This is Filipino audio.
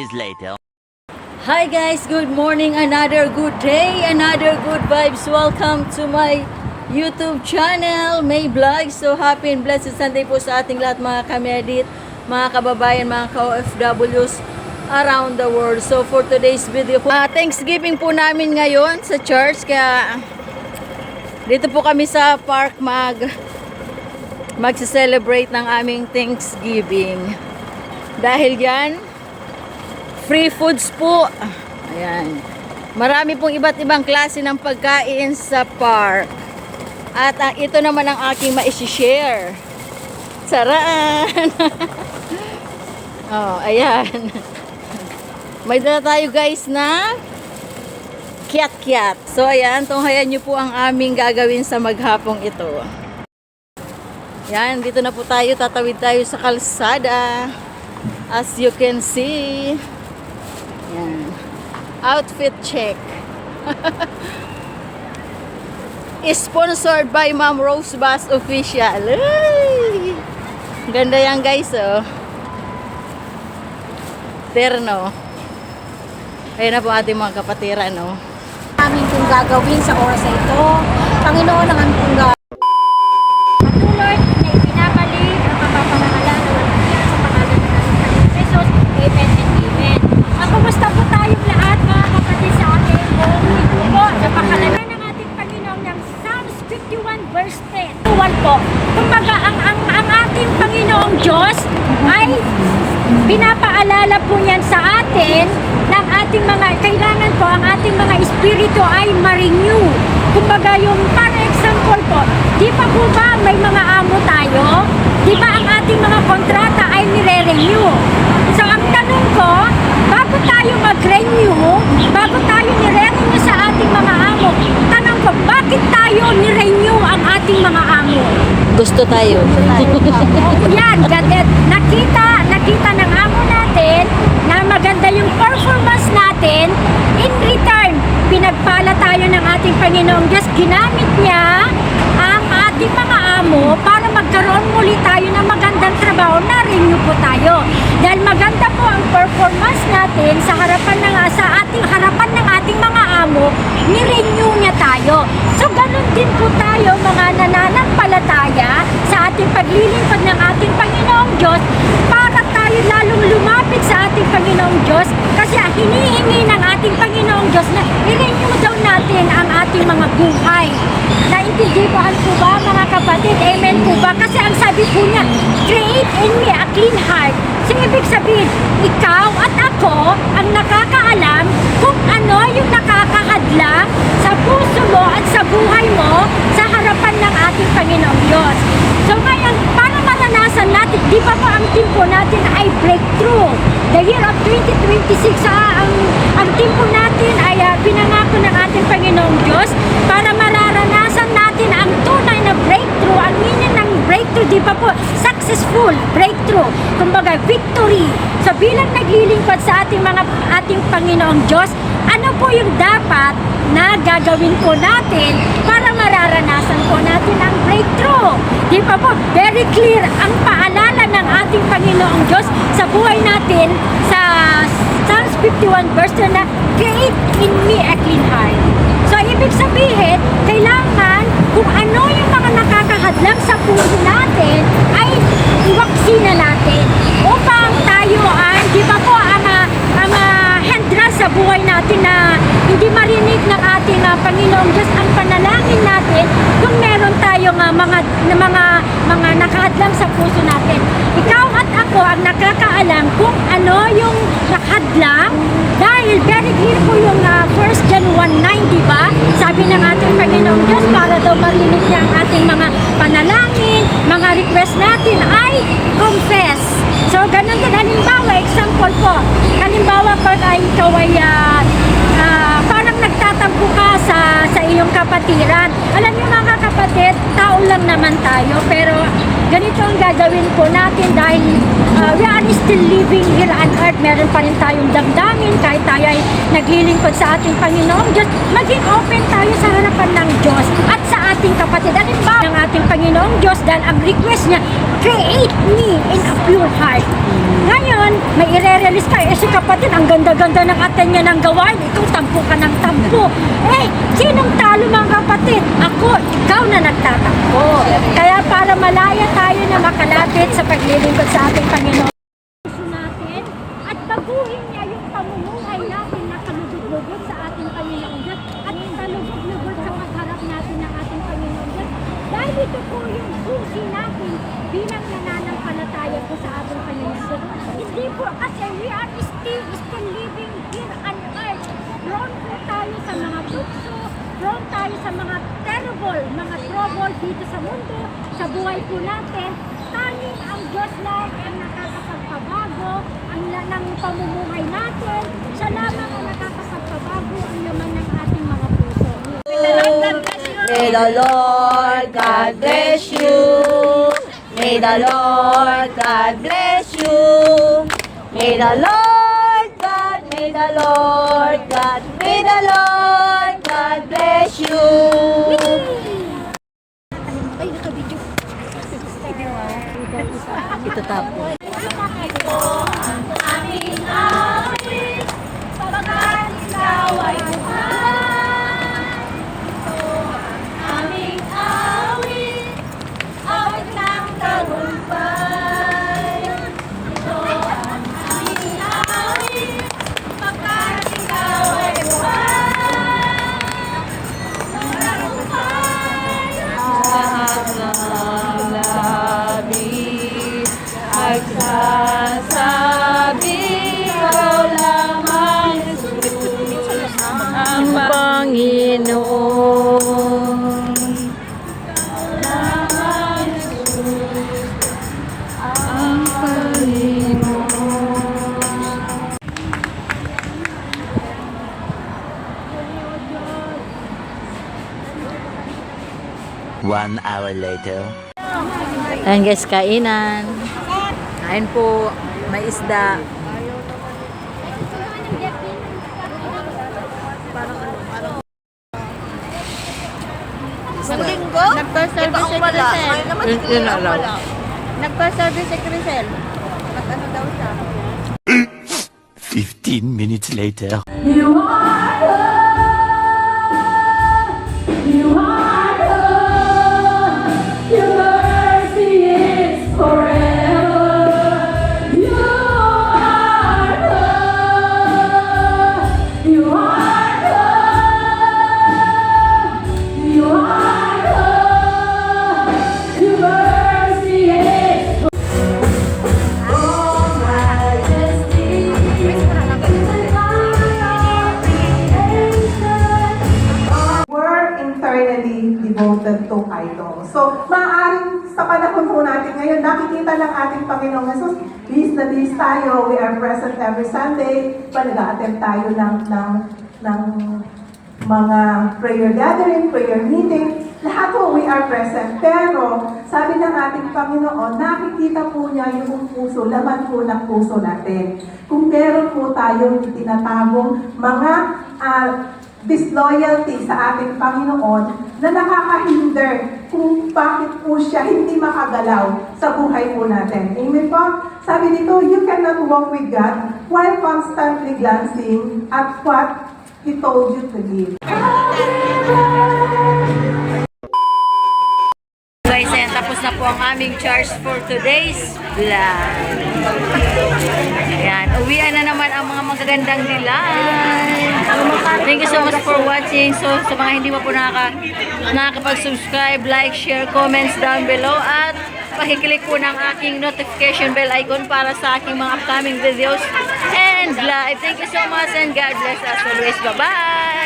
days later. Hi guys, good morning, another good day, another good vibes. Welcome to my YouTube channel, May Vlog. So happy and blessed Sunday po sa ating lahat mga kamedit, mga kababayan, mga ka-OFWs around the world. So for today's video po, Thanksgiving po namin ngayon sa church. Kaya dito po kami sa park magse-celebrate ng aming Thanksgiving. Dahil yan, free foods po. Ayan. Marami pong iba't ibang klase ng pagkain sa park. At ito naman ang aking ma-share. Saraan! Oh, ayan. May dala tayo guys na kiat-kiat. So ayan, tunghayan nyo po ang aming gagawin sa maghapong ito. Yan, dito na po tayo. Tatawid tayo sa kalsada. As you can see. Yan. Outfit check. Sponsored by Ma'am Rose Bass Official. Ay! Ganda yan guys, oh. Terno. Ayan na po ating mga kapatiran, no? Amin kung gagawin sa oras na ito, Panginoon ang aming kung patuloy na ibinabalik ang kapapangalan ng Panginoon sa pangalan ng ating Jesus. Amen and amen. Kumusta po tayong lahat mga kapatid sa ating buong linggo po? Napakalaga ng ating Panginoon ng Psalms 51 verse 10. Tuwan po, kumbaga ang ating Panginoong Diyos ay pinapaalala po niyan sa atin ng ating mga, kailangan po ang ating mga espiritu ay ma-renew. Kumbaga yung, para example po, di pa po ba may mga amo tayo? Di ba ang ating mga kontrata ay nire-renew? So ang tanong ko, bago tayo mag-renew, bago tayo nire-renew sa ating mga amo, tanong ko, bakit tayo nire-renew ang ating mga amo? Gusto tayo. Yan, nakita ng amo natin na maganda yung performance natin. In return, pinagpala tayo ng ating Panginoong Diyos. Ginamit niya ang ating mga amo para magkaroon muli tayo ng magandang trabaho. Na-renew po tayo. Dahil maganda po ang performance natin sa harapan ng ating mga amo, ni-renew niya tayo. So, ganun din po tayo mga nananampalataya sa ating paglilingkod ng ating Panginoong Diyos para tayo lalong lumapit sa ating Panginoong Diyos kasi hinihingi ng ating Panginoong Diyos na i-renew daw natin ang ating mga buhay. Naintindihan po ba mga kapatid? Amen po ba? Kasi ang sabi po niya, create in me a clean heart. So, ibig sabihin, ikaw at ako ang nakakaalam kung ano yung nakakahadlang sa puso mo at sa buhay mo sa harapan ng ating Panginoong Diyos. So ngayon, para maranasan natin, di ba po ang tempo natin ay breakthrough? The year of 2026, ang tempo natin ay pinangako ng ating Panginoong Diyos para mararanasan natin ang tunay na breakthrough. Ang meaning ng breakthrough, di ba po? Successful breakthrough. Kumbaga, victory. So bilang naglilingkod sa ating Panginoong Diyos, ano po yung dapat na gagawin po natin para mararanasan po natin ang breakthrough? Di ba po? Very clear ang paalala ng ating Panginoong Diyos sa buhay natin sa Psalms 51 verse 2 na create in me a clean heart. So, ibig sabihin, kailangan kung ano yung mga nakakahadlang sa puso natin ay iwaksina natin upang tayo ay, di ba po, ang hendra sa buhay natin na hindi marinig ng ating Panginoong Diyos ang panalangin natin kung meron tayong mga nakahadlang sa puso natin. Ikaw at ako ang nakakaalam kung ano yung nakahadlang dahil very clear po yung 1 John 1:9, di ba? Sabi ng ating Panginoong Diyos para daw marinig niya ang ating mga panalangin, mga request natin ay confess. So, ganun din. Halimbawa, example po. Halimbawa, pag ikaw ay parang nagtatampo ka sa iyong kapatiran. Alam niyo mga kapatid, tao lang naman tayo. Pero ganito ang gagawin po natin dahil we are still living here on earth. Meron pa rin tayong damdamin kahit tayo ay naglilingkod sa ating Panginoong Diyos. Maging open tayo sa harapan ng Diyos at sa ating kapatid. Halimbawa, ng ating Panginoong Diyos dahil Dahil ang request niya, create me in a pure heart. Ngayon, may ire-release ka. Si kapatid, ang ganda-ganda ng aten niya ng gawain. Ikaw, tampo ka ng tampo. Sinong talo mga kapatid? Ako, ikaw na nagtatampo. Kaya para malaya tayo na makalapit sa paglilingkod sa ating Panginoon natin at baguhin niya yung pamumuhay natin na kalugod-lugod sa ating Panginoon Diyos at kalugod-lugod sa pagharap natin ng ating Panginoon Diyos. Dahil ito po yung susi natin bilang nananampalataya po sa ating Panginoon Diyos. Hindi po kasi we are still living here on earth. Prone po tayo sa mga tukso, prone tayo sa mga terrible, mga trouble dito sa mundo, sa buhay po natin. Tanging ang Diyos lang ang nakakapagpabago ng pamumuhay natin. Siya lamang ang nakakapagpabago ang laman ng ating mga puso. May the Lord God bless you. May the Lord God bless you. May the Lord God, may the Lord God, may the Lord God bless you. Ay, nakabidyo. Ito tapos. Aming awit, pagkat ikaw ay buhay. Aming awit, awit ng tagumpay. Ito ang aming awit, pagkat ikaw ay buhay. Tagumpay. Lahat ng labi ay sasabi, ikaw lamang Jesus, ang Panginoon. Lamang Jesus, ang Panginoon. One hour later. Ayan guys, kainan. Kain po, may isda. Nagpa-service si Crisel. Yun na lang. Nagpa-service si Crisel. Mag-ano daw siya? 15 minutes later. We're internally devoted to idols. So, maaaring sa panahon po natin ngayon, nakikita ng ating Panginoong Jesus, bis na bis tayo, we are present every Sunday, nag-a-attend tayo ng mga prayer gathering, prayer meeting, lahat po we are present. Pero, sabi ng ating Panginoon, nakikita po niya yung puso, laman po ng puso natin. Kung meron po tayong itinatagong mga disloyalty sa ating Panginoon na nakakahinder kung bakit po siya hindi makagalaw sa buhay po natin. Amen po? Sabi dito, you cannot walk with God while constantly glancing at what He told you to give. Guys, ayan, tapos na po ang aming charge for today's vlog. Ayan, uwian na naman ang mga magagandang nilay. Thank you so much for watching. So, sa mga hindi pa po nakakapag-subscribe, like, share, comments down below at pakiclick po ng aking notification bell icon para sa aking mga upcoming videos and live. Thank you so much and God bless us always. Bye-bye!